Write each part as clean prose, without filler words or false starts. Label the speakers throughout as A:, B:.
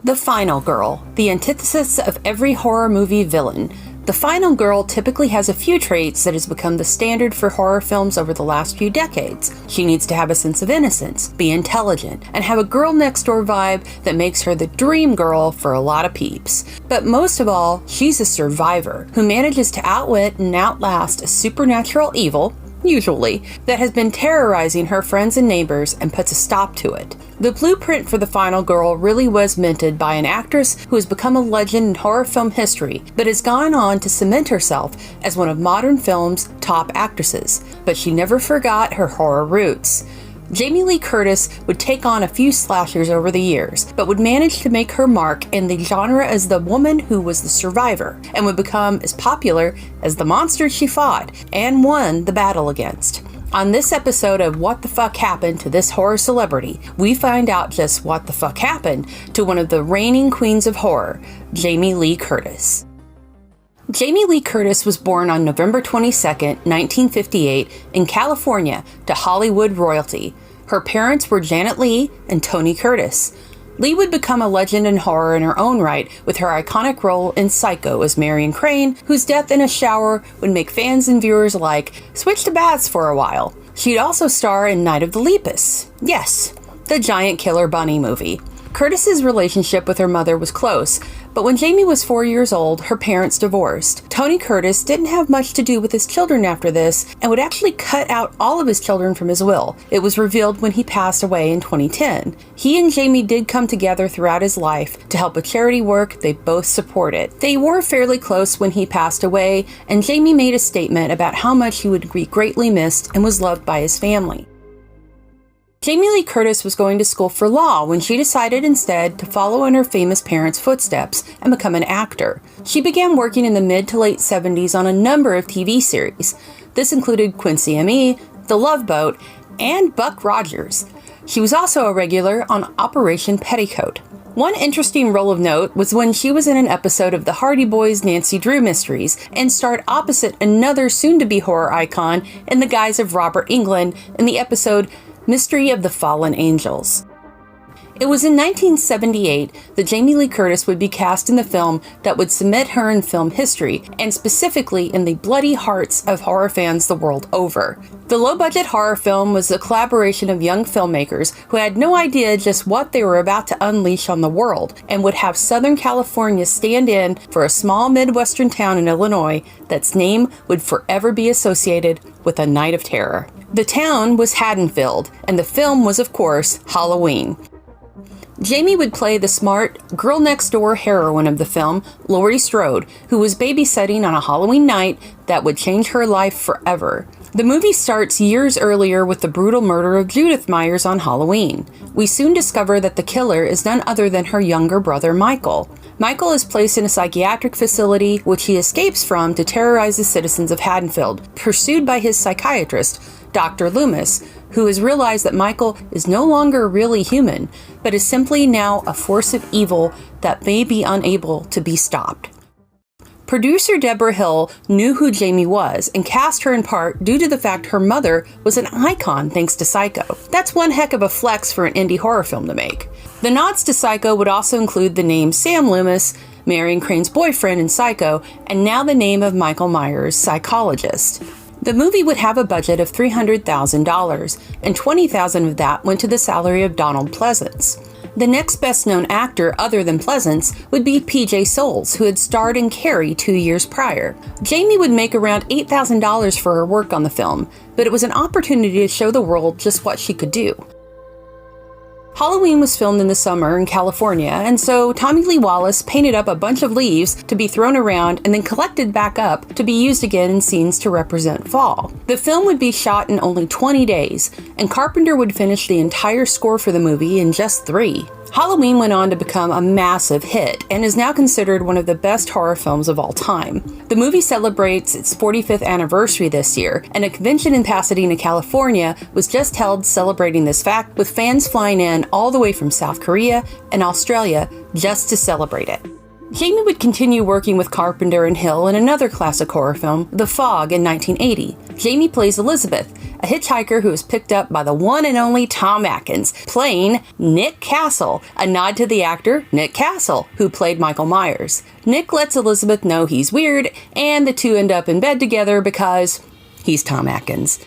A: The final girl, the antithesis of every horror movie villain. The final girl typically has a few traits that has become the standard for horror films over the last few decades. She needs to have a sense of innocence, be intelligent, and have a girl next door vibe that makes her the dream girl for a lot of peeps. But most of all, she's a survivor who manages to outwit and outlast a supernatural evil, usually, that has been terrorizing her friends and neighbors and puts a stop to it. The blueprint for the final girl really was minted by an actress who has become a legend in horror film history, but has gone on to cement herself as one of modern film's top actresses. But she never forgot her horror roots. Jamie Lee Curtis would take on a few slashers over the years, but would manage to make her mark in the genre as the woman who was the survivor, and would become as popular as the monster she fought and won the battle against. On this episode of What the Fuck Happened to This Horror Celebrity, we find out just what the fuck happened to one of the reigning queens of horror, Jamie Lee Curtis. Jamie Lee Curtis was born on November 22, 1958, in California to Hollywood royalty. Her parents were Janet Leigh and Tony Curtis. Lee would become a legend in horror in her own right with her iconic role in Psycho as Marion Crane, whose death in a shower would make fans and viewers alike switch to baths for a while. She'd also star in Night of the Lepus. Yes, the giant killer bunny movie. Curtis's relationship with her mother was close, but when Jamie was 4 years old, her parents divorced. Tony Curtis didn't have much to do with his children after this, and would actually cut out all of his children from his will. It was revealed when he passed away in 2010. He and Jamie did come together throughout his life to help with charity work they both supported. They were fairly close when he passed away, and Jamie made a statement about how much he would be greatly missed and was loved by his family. Jamie Lee Curtis was going to school for law when she decided instead to follow in her famous parents' footsteps and become an actor. She began working in the mid to late 70s on a number of TV series. This included Quincy M.E., The Love Boat, and Buck Rogers. She was also a regular on Operation Petticoat. One interesting role of note was when she was in an episode of the Hardy Boys' Nancy Drew Mysteries and starred opposite another soon-to-be horror icon in the guise of Robert Englund in the episode Mystery of the Fallen Angels. It was in 1978 that Jamie Lee Curtis would be cast in the film that would cement her in film history, and specifically in the bloody hearts of horror fans the world over. The low-budget horror film was a collaboration of young filmmakers who had no idea just what they were about to unleash on the world, and would have Southern California stand in for a small Midwestern town in Illinois that's name would forever be associated with a night of terror. The town was Haddonfield, and the film was, of course, Halloween. Jamie would play the smart, girl-next-door heroine of the film, Laurie Strode, who was babysitting on a Halloween night that would change her life forever. The movie starts years earlier with the brutal murder of Judith Myers on Halloween. We soon discover that the killer is none other than her younger brother, Michael. Michael is placed in a psychiatric facility, which he escapes from to terrorize the citizens of Haddonfield, pursued by his psychiatrist, Dr. Loomis, who has realized that Michael is no longer really human, but is simply now a force of evil that may be unable to be stopped. Producer Deborah Hill knew who Jamie was and cast her in part due to the fact her mother was an icon thanks to Psycho. That's one heck of a flex for an indie horror film to make. The nods to Psycho would also include the name Sam Loomis, Marion Crane's boyfriend in Psycho, and now the name of Michael Myers, psychologist. The movie would have a budget of $300,000, and $20,000 of that went to the salary of Donald Pleasance. The next best-known actor other than Pleasance would be P.J. Soles, who had starred in Carrie 2 years prior. Jamie would make around $8,000 for her work on the film, but it was an opportunity to show the world just what she could do. Halloween was filmed in the summer in California, and so Tommy Lee Wallace painted up a bunch of leaves to be thrown around and then collected back up to be used again in scenes to represent fall. The film would be shot in only 20 days, and Carpenter would finish the entire score for the movie in just 3. Halloween went on to become a massive hit and is now considered one of the best horror films of all time. The movie celebrates its 45th anniversary this year, and a convention in Pasadena, California was just held celebrating this fact, with fans flying in all the way from South Korea and Australia just to celebrate it. Jamie would continue working with Carpenter and Hill in another classic horror film, The Fog, in 1980. Jamie plays Elizabeth, a hitchhiker who is picked up by the one and only Tom Atkins, playing Nick Castle, a nod to the actor Nick Castle, who played Michael Myers. Nick lets Elizabeth know he's weird, and the two end up in bed together because he's Tom Atkins.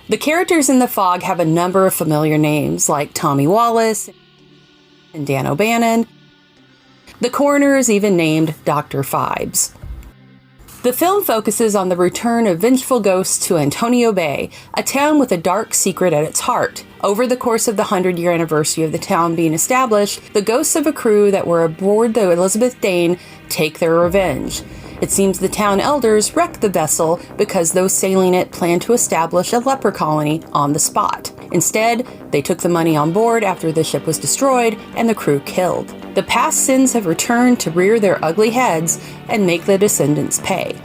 A: The characters in The Fog have a number of familiar names, like Tommy Wallace and Dan O'Bannon. The coroner is even named Dr. Phibes. The film focuses on the return of vengeful ghosts to Antonio Bay, a town with a dark secret at its heart. Over the course of the 100-year anniversary of the town being established, the ghosts of a crew that were aboard the Elizabeth Dane take their revenge. It seems the town elders wrecked the vessel because those sailing it planned to establish a leper colony on the spot. Instead, they took the money on board after the ship was destroyed and the crew killed. The past sins have returned to rear their ugly heads and make the descendants pay.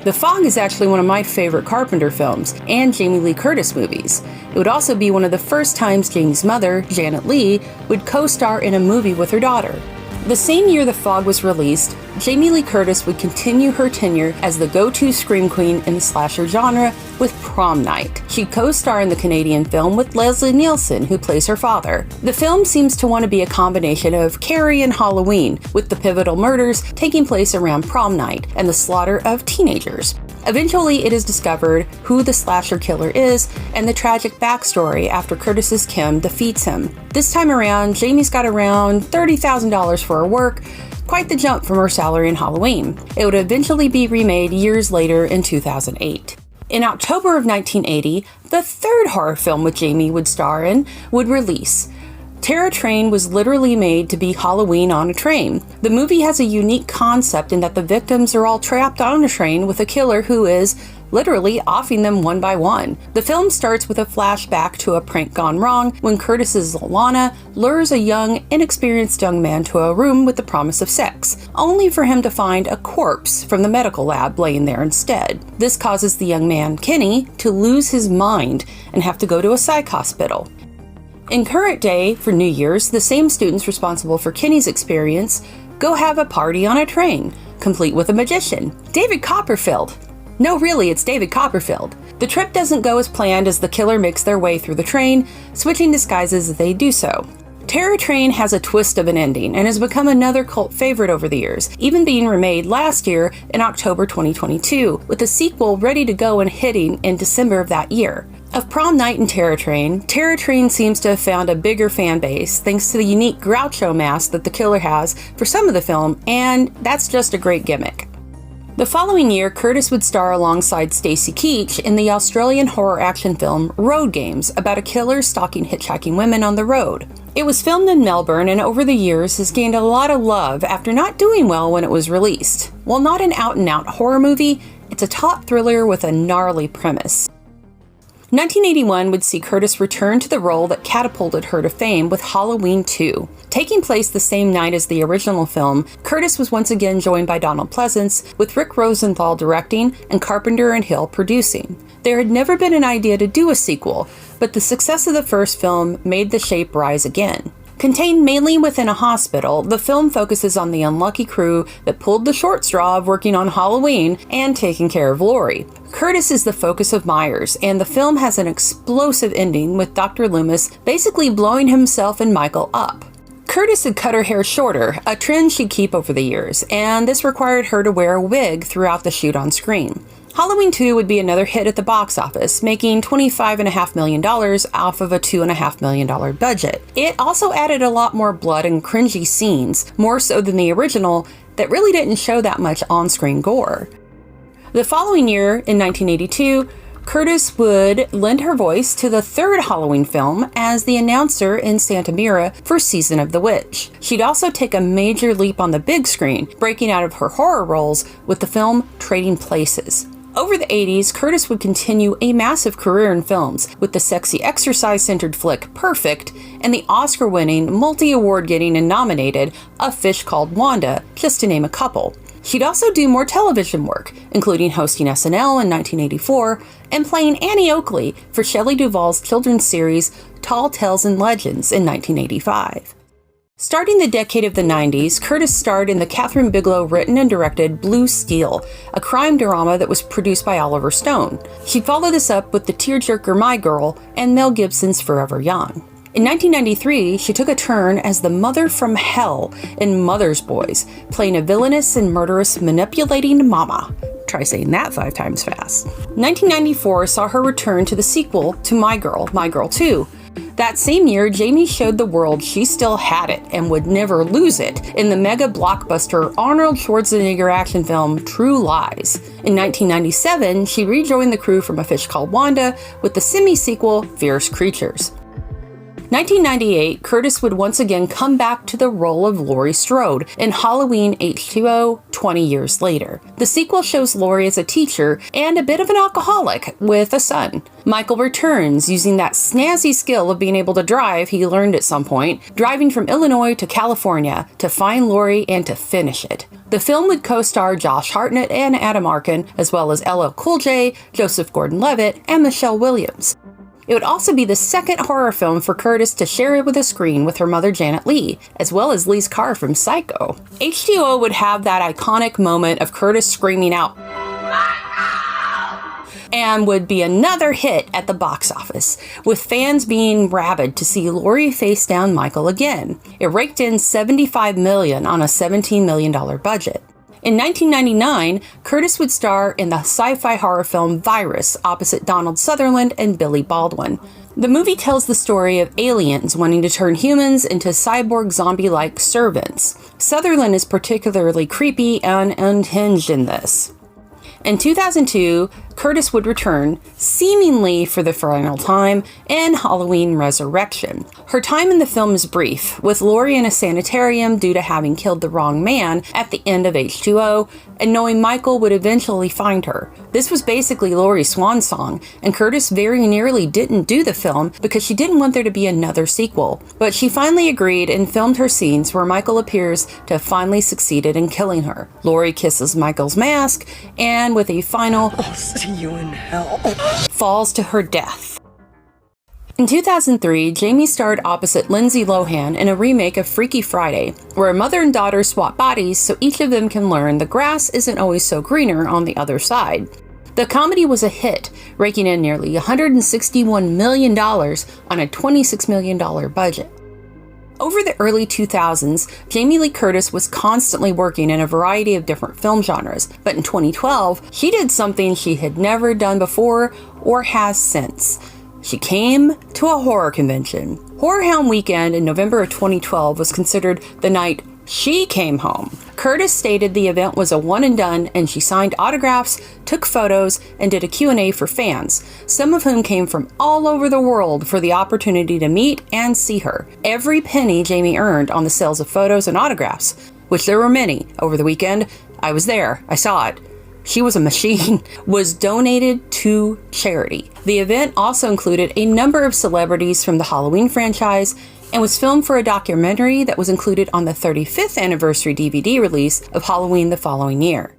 A: The Fog is actually one of my favorite Carpenter films and Jamie Lee Curtis movies. It would also be one of the first times Jamie's mother, Janet Leigh, would co-star in a movie with her daughter. The same year The Fog was released, Jamie Lee Curtis would continue her tenure as the go-to scream queen in the slasher genre with Prom Night. She'd co-star in the Canadian film with Leslie Nielsen, who plays her father. The film seems to want to be a combination of Carrie and Halloween, with the pivotal murders taking place around prom night and the slaughter of teenagers. Eventually, it is discovered who the slasher killer is and the tragic backstory after Curtis's Kim defeats him. This time around, Jamie's got around $30,000 for her work, quite the jump from her salary in Halloween. It would eventually be remade years later in 2008. In October of 1980, the third horror film with Jamie would star in would release. Terror Train was literally made to be Halloween on a train. The movie has a unique concept in that the victims are all trapped on a train with a killer who is literally offing them one by one. The film starts with a flashback to a prank gone wrong when Curtis's Lana lures a young, inexperienced young man to a room with the promise of sex, only for him to find a corpse from the medical lab laying there instead. This causes the young man, Kenny, to lose his mind and have to go to a psych hospital. In current day, for New Year's, the same students responsible for Kenny's experience go have a party on a train, complete with a magician, David Copperfield. No, really, it's David Copperfield. The trip doesn't go as planned as the killer makes their way through the train, switching disguises as they do so. Terror Train has a twist of an ending and has become another cult favorite over the years, even being remade last year in October 2022, with a sequel ready to go and hitting in December of that year. Of Prom Night and Terror Train seems to have found a bigger fan base thanks to the unique Groucho mask that the killer has for some of the film, and that's just a great gimmick. The following year, Curtis would star alongside Stacy Keach in the Australian horror action film Road Games, about a killer stalking hitchhiking women on the road. It was filmed in Melbourne and over the years has gained a lot of love after not doing well when it was released. While not an out-and-out horror movie, it's a top thriller with a gnarly premise. 1981 would see Curtis return to the role that catapulted her to fame with Halloween 2. Taking place the same night as the original film, Curtis was once again joined by Donald Pleasence, with Rick Rosenthal directing and Carpenter and Hill producing. There had never been an idea to do a sequel, but the success of the first film made the shape rise again. Contained mainly within a hospital, the film focuses on the unlucky crew that pulled the short straw of working on Halloween and taking care of Laurie. Curtis is the focus of Myers, and the film has an explosive ending with Dr. Loomis basically blowing himself and Michael up. Curtis had cut her hair shorter, a trend she'd keep over the years, and this required her to wear a wig throughout the shoot on screen. Halloween 2 would be another hit at the box office, making $25.5 million off of a $2.5 million budget. It also added a lot more blood and cringy scenes, more so than the original, that really didn't show that much on-screen gore. The following year, in 1982, Curtis would lend her voice to the third Halloween film as the announcer in Santa Mira for Season of the Witch. She'd also take a major leap on the big screen, breaking out of her horror roles with the film Trading Places. Over the 80s, Curtis would continue a massive career in films, with the sexy exercise-centered flick Perfect and the Oscar-winning, multi-award-getting and nominated A Fish Called Wanda, just to name a couple. She'd also do more television work, including hosting SNL in 1984 and playing Annie Oakley for Shelley Duvall's children's series Tall Tales and Legends in 1985. Starting the decade of the 90s, Curtis starred in the Kathryn Bigelow written and directed Blue Steel, a crime drama that was produced by Oliver Stone. She followed this up with the tearjerker My Girl and Mel Gibson's Forever Young. In 1993, she took a turn as the mother from hell in Mother's Boys, playing a villainous and murderous manipulating mama. Try saying that 5 times fast. 1994 saw her return to the sequel to My Girl 2. That same year, Jamie showed the world she still had it and would never lose it in the mega blockbuster Arnold Schwarzenegger action film True Lies. In 1997, she rejoined the crew from A Fish Called Wanda with the semi-sequel Fierce Creatures. 1998, Curtis would once again come back to the role of Laurie Strode in Halloween H2O 20 years later. The sequel shows Laurie as a teacher and a bit of an alcoholic with a son. Michael returns using that snazzy skill of being able to drive he learned at some point, driving from Illinois to California to find Laurie and to finish it. The film would co-star Josh Hartnett and Adam Arkin, as well as LL Cool J, Joseph Gordon-Levitt, and Michelle Williams. It would also be the second horror film for Curtis to share it with a screen with her mother Janet Leigh, as well as Lee's car from Psycho. H2O would have that iconic moment of Curtis screaming out, and would be another hit at the box office, with fans being rabid to see Laurie face down Michael again. It raked in $75 million on a $17 million budget. In 1999, Curtis would star in the sci-fi horror film Virus opposite Donald Sutherland and Billy Baldwin. The movie tells the story of aliens wanting to turn humans into cyborg zombie-like servants. Sutherland is particularly creepy and unhinged in this. In 2002, Curtis would return, seemingly for the final time, in Halloween Resurrection. Her time in the film is brief, with Laurie in a sanitarium due to having killed the wrong man at the end of H2O, and knowing Michael would eventually find her. This was basically Laurie's swan song, and Curtis very nearly didn't do the film because she didn't want there to be another sequel. But she finally agreed and filmed her scenes where Michael appears to have finally succeeded in killing her. Laurie kisses Michael's mask, and with a final
B: I'll see you in hell,
A: falls to her death. In 2003, Jamie starred opposite Lindsay Lohan in a remake of Freaky Friday, where a mother and daughter swap bodies so each of them can learn the grass isn't always so greener on the other side. The comedy was a hit, raking in nearly $161 million on a $26 million budget. Over the early 2000s, Jamie Lee Curtis was constantly working in a variety of different film genres, but in 2012, she did something she had never done before or has since. She came to a horror convention. Horror Hound Weekend in November of 2012 was considered the night she came home. Curtis stated the event was a one and done, and she signed autographs, took photos, and did a Q&A for fans, some of whom came from all over the world for the opportunity to meet and see her. Every penny Jamie earned on the sales of photos and autographs, which there were many over the weekend, I was there, I saw it, she was a machine, was donated to charity. The event also included a number of celebrities from the Halloween franchise and was filmed for a documentary that was included on the 35th anniversary DVD release of Halloween the following year.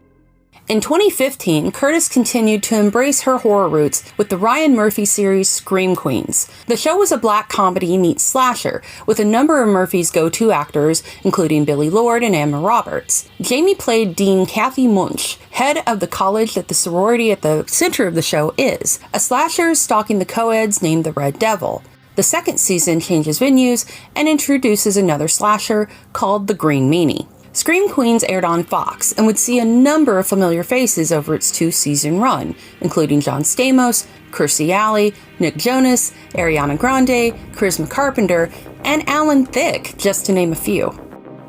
A: In 2015, Curtis continued to embrace her horror roots with the Ryan Murphy series Scream Queens. The show was a black comedy meets slasher, with a number of Murphy's go-to actors, including Billy Lord and Emma Roberts. Jamie played Dean Kathy Munch, head of the college that the sorority at the center of the show is, a slasher stalking the co-eds named the Red Devil. The second season changes venues and introduces another slasher called the Green Meanie. Scream Queens aired on Fox and would see a number of familiar faces over its 2-season run, including John Stamos, Kirstie Alley, Nick Jonas, Ariana Grande, Charisma Carpenter, and Alan Thicke, just to name a few.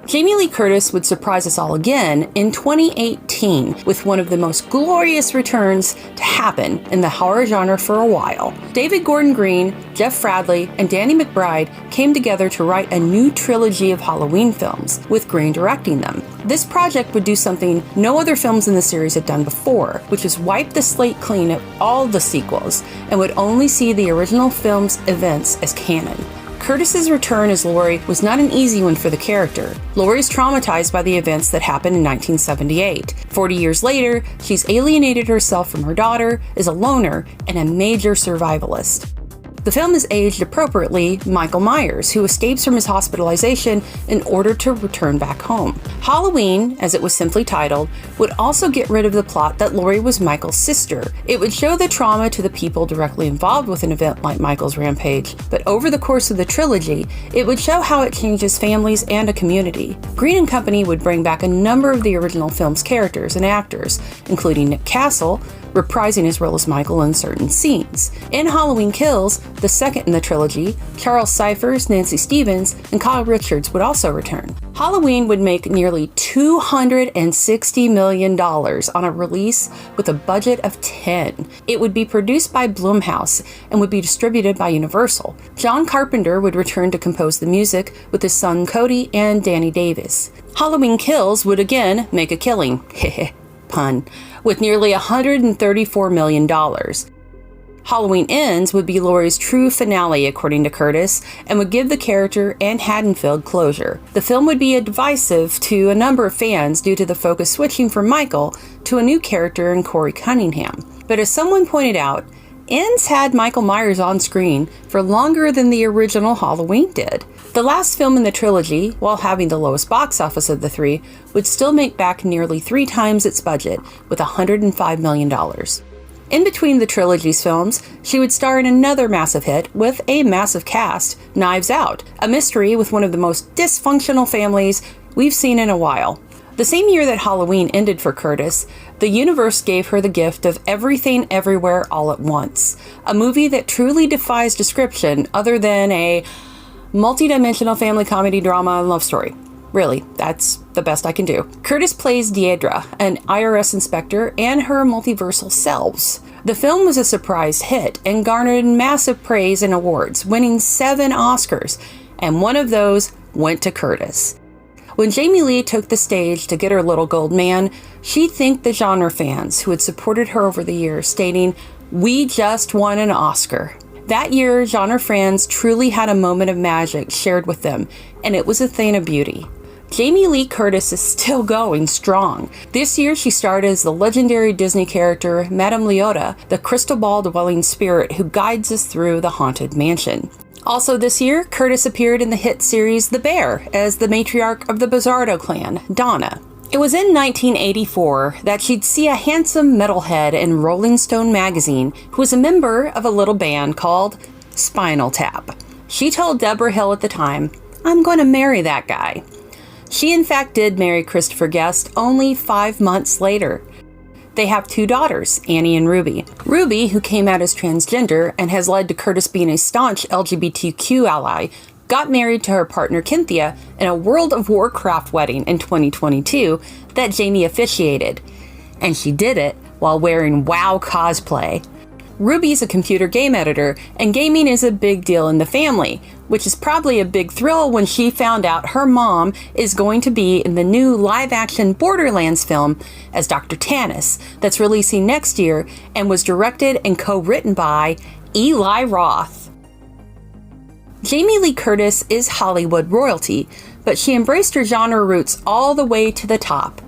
A: Jamie Lee Curtis would surprise us all again in 2018 with one of the most glorious returns to happen in the horror genre for a while. David Gordon Green, Jeff Fradley, and Danny McBride came together to write a new trilogy of Halloween films, with Green directing them. This project would do something no other films in the series had done before, which was wipe the slate clean of all the sequels, and would only see the original film's events as canon. Curtis's return as Laurie was not an easy one for the character. Laurie is traumatized by the events that happened in 1978. 40 years later, she's alienated herself from her daughter, is a loner, and a major survivalist. The film is aged appropriately Michael Myers, who escapes from his hospitalization in order to return back home. Halloween, as it was simply titled, would also get rid of the plot that Laurie was Michael's sister. It would show the trauma to the people directly involved with an event like Michael's rampage, but over the course of the trilogy, it would show how it changes families and a community. Green & Company would bring back a number of the original film's characters and actors, including Nick Castle, reprising his role as Michael in certain scenes. In Halloween Kills, the second in the trilogy, Charles Cyphers, Nancy Stevens, and Kyle Richards would also return. Halloween would make nearly $260 million on a release with a budget of 10. It would be produced by Blumhouse and would be distributed by Universal. John Carpenter would return to compose the music with his son Cody and Danny Davis. Halloween Kills would again make a killing. Pun. With nearly $134 million. Halloween Ends would be Laurie's true finale, according to Curtis, and would give the character and Haddonfield closure. The film would be divisive to a number of fans due to the focus switching from Michael to a new character in Corey Cunningham. But as someone pointed out, Ends had Michael Myers on screen for longer than the original Halloween did. The last film in the trilogy, while having the lowest box office of the three, would still make back nearly 3 times its budget, with $105 million. In between the trilogy's films, she would star in another massive hit with a massive cast, Knives Out, a mystery with one of the most dysfunctional families we've seen in a while. The same year that Halloween ended for Curtis, the universe gave her the gift of Everything Everywhere All at Once, a movie that truly defies description other than a multi-dimensional family comedy drama and love story. Really, that's the best I can do. Curtis plays Deidre, an IRS inspector, and her multiversal selves. The film was a surprise hit and garnered massive praise and awards, winning 7 Oscars, and one of those went to Curtis. When Jamie Lee took the stage to get her little gold man, she thanked the genre fans who had supported her over the years, stating, "We just won an Oscar." That year, genre fans truly had a moment of magic shared with them, and it was a thing of beauty. Jamie Lee Curtis is still going strong. This year, she starred as the legendary Disney character Madame Leota, the crystal ball-dwelling spirit who guides us through the haunted mansion. Also this year, Curtis appeared in the hit series The Bear as the matriarch of the Bizzardo clan, Donna. It was in 1984 that she'd see a handsome metalhead in Rolling Stone magazine who was a member of a little band called Spinal Tap. She told Deborah Hill at the time, "I'm going to marry that guy." She in fact did marry Christopher Guest only 5 months later. They have 2 daughters, Annie and Ruby. Ruby, who came out as transgender and has led to Curtis being a staunch LGBTQ ally, got married to her partner Cynthia in a World of Warcraft wedding in 2022 that Jamie officiated. And she did it while wearing WoW cosplay. Ruby's a computer game editor, and gaming is a big deal in the family, which is probably a big thrill when she found out her mom is going to be in the new live-action Borderlands film as Dr. Tannis that's releasing next year and was directed and co-written by Eli Roth. Jamie Lee Curtis is Hollywood royalty, but she embraced her genre roots all the way to the top.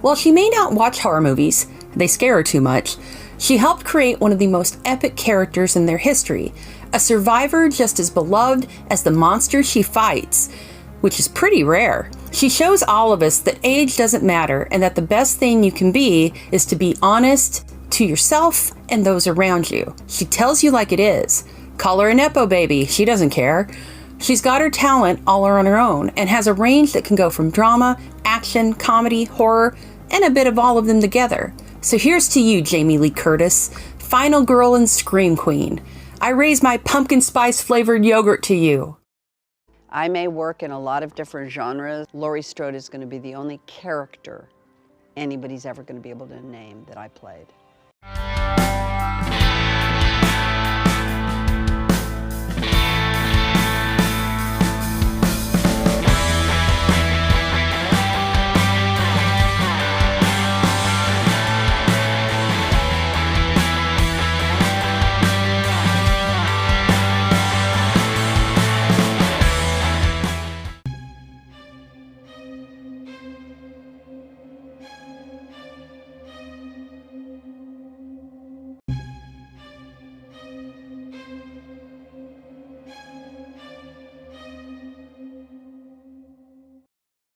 A: While she may not watch horror movies, they scare her too much, she helped create one of the most epic characters in their history, a survivor just as beloved as the monster she fights, which is pretty rare. She shows all of us that age doesn't matter and that the best thing you can be is to be honest to yourself and those around you. She tells you like it is. Call her a Nepo baby, she doesn't care. She's got her talent all on her own and has a range that can go from drama, action, comedy, horror, and a bit of all of them together. So here's to you, Jamie Lee Curtis, final girl and scream queen. I raise my pumpkin spice flavored yogurt to you.
C: I may work in a lot of different genres. Laurie Strode is going to be the only character anybody's ever going to be able to name that I played.